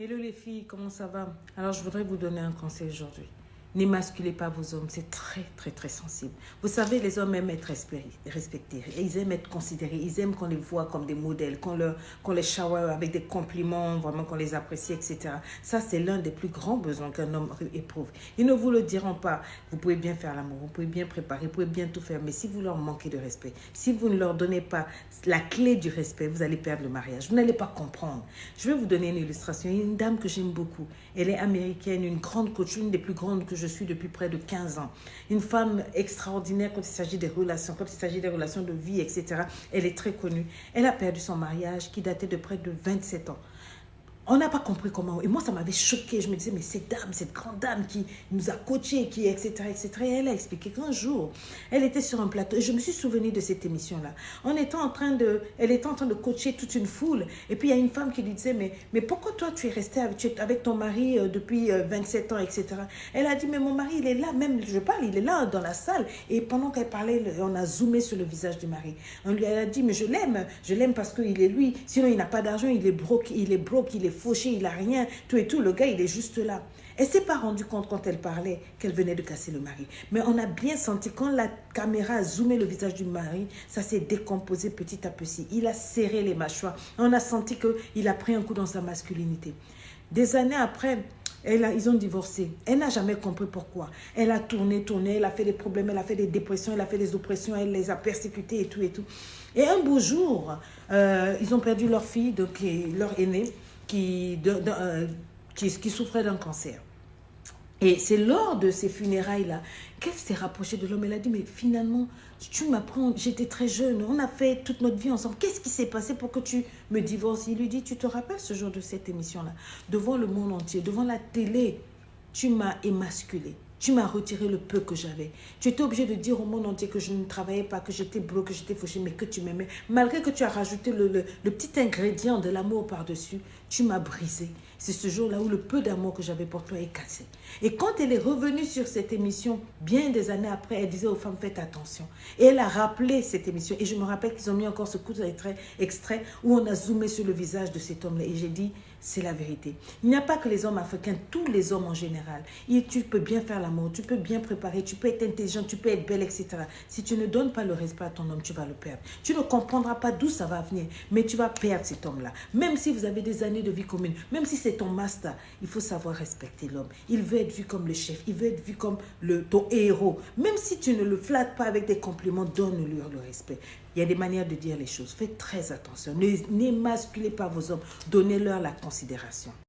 Hello les filles, comment ça va? Alors je voudrais vous donner un conseil aujourd'hui. N'émasculez pas vos hommes, c'est très sensible. Vous savez, les hommes aiment être respectés, ils aiment être considérés, ils aiment qu'on les voit comme des modèles, qu'on les shower avec des compliments, vraiment qu'on les apprécie, etc. Ça, c'est l'un des plus grands besoins qu'un homme éprouve. Ils ne vous le diront pas. Vous pouvez bien faire l'amour, vous pouvez bien préparer, vous pouvez bien tout faire, mais si vous leur manquez de respect, si vous ne leur donnez pas la clé du respect, vous allez perdre le mariage. Vous n'allez pas comprendre. Je vais vous donner une illustration. Il y a une dame que j'aime beaucoup. Elle est américaine, une grande coach, une des plus grandes que je suis depuis près de 15 ans. Une femme extraordinaire quand il s'agit des relations, quand il s'agit des relations de vie, etc. Elle est très connue. Elle a perdu son mariage qui datait de près de 27 ans. On n'a pas compris comment. Et moi, ça m'avait choqué. Je me disais, mais cette dame, cette grande dame qui nous a coachés, qui, etc. Et elle a expliqué qu'un jour, elle était sur un plateau. Et je me suis souvenu de cette émission-là. Elle était en train de coacher toute une foule. Et puis, il y a une femme qui lui disait, mais pourquoi toi, tu es resté avec ton mari depuis 27 ans, etc. Elle a dit, mais mon mari, il est là. Même, je parle, il est là dans la salle. Et pendant qu'elle parlait, on a zoomé sur le visage du mari. Elle a dit, mais je l'aime parce qu'il est lui. Sinon, il n'a pas d'argent, il est broke, il est fauché, il n'a rien, tout et tout. Le gars, il est juste là. Elle ne s'est pas rendue compte quand elle parlait qu'elle venait de casser le mari. Mais on a bien senti, quand la caméra a zoomé le visage du mari, ça s'est décomposé petit à petit. Il a serré les mâchoires. On a senti qu'il a pris un coup dans sa masculinité. Des années après, ils ont divorcé. Elle n'a jamais compris pourquoi. Elle a tourné, elle a fait des problèmes, elle a fait des dépressions, elle a fait des oppressions, elle les a persécutés et tout et tout. Et un beau jour, ils ont perdu leur fille, donc leur aînée, qui souffrait d'un cancer. Et c'est lors de ces funérailles-là qu'elle s'est rapprochée de l'homme. Elle a dit, mais finalement, tu m'apprends, j'étais très jeune, on a fait toute notre vie ensemble. Qu'est-ce qui s'est passé pour que tu me divorces? Il lui dit, tu te rappelles ce jour de cette émission-là? Devant le monde entier, devant la télé, tu m'as émasculé. Tu m'as retiré le peu que j'avais. Tu étais obligé de dire au monde entier que je ne travaillais pas, que j'étais broke, que j'étais fauchée, mais que tu m'aimais. Malgré que tu as rajouté le petit ingrédient de l'amour par-dessus, tu m'as brisé. C'est ce jour-là où le peu d'amour que j'avais pour toi est cassé. Et quand elle est revenue sur cette émission, bien des années après, elle disait aux femmes, faites attention. Et elle a rappelé cette émission. Et je me rappelle qu'ils ont mis encore ce coup extrait où on a zoomé sur le visage de cet homme-là. Et j'ai dit, c'est la vérité. Il n'y a pas que les hommes africains, tous les hommes en général. Et tu peux bien faire l'amour, tu peux bien préparer, tu peux être intelligent, tu peux être belle, etc. Si tu ne donnes pas le respect à ton homme, tu vas le perdre. Tu ne comprendras pas d'où ça va venir, mais tu vas perdre cet homme-là. Même si vous avez des années de vie commune, même si c'est ton master, il faut savoir respecter l'homme. Il veut être vu comme le chef, il veut être vu comme ton héros. Même si tu ne le flattes pas avec des compliments, donne-lui le respect. Il y a des manières de dire les choses. Faites très attention. N'émasculez pas vos hommes. Donnez-leur la considération.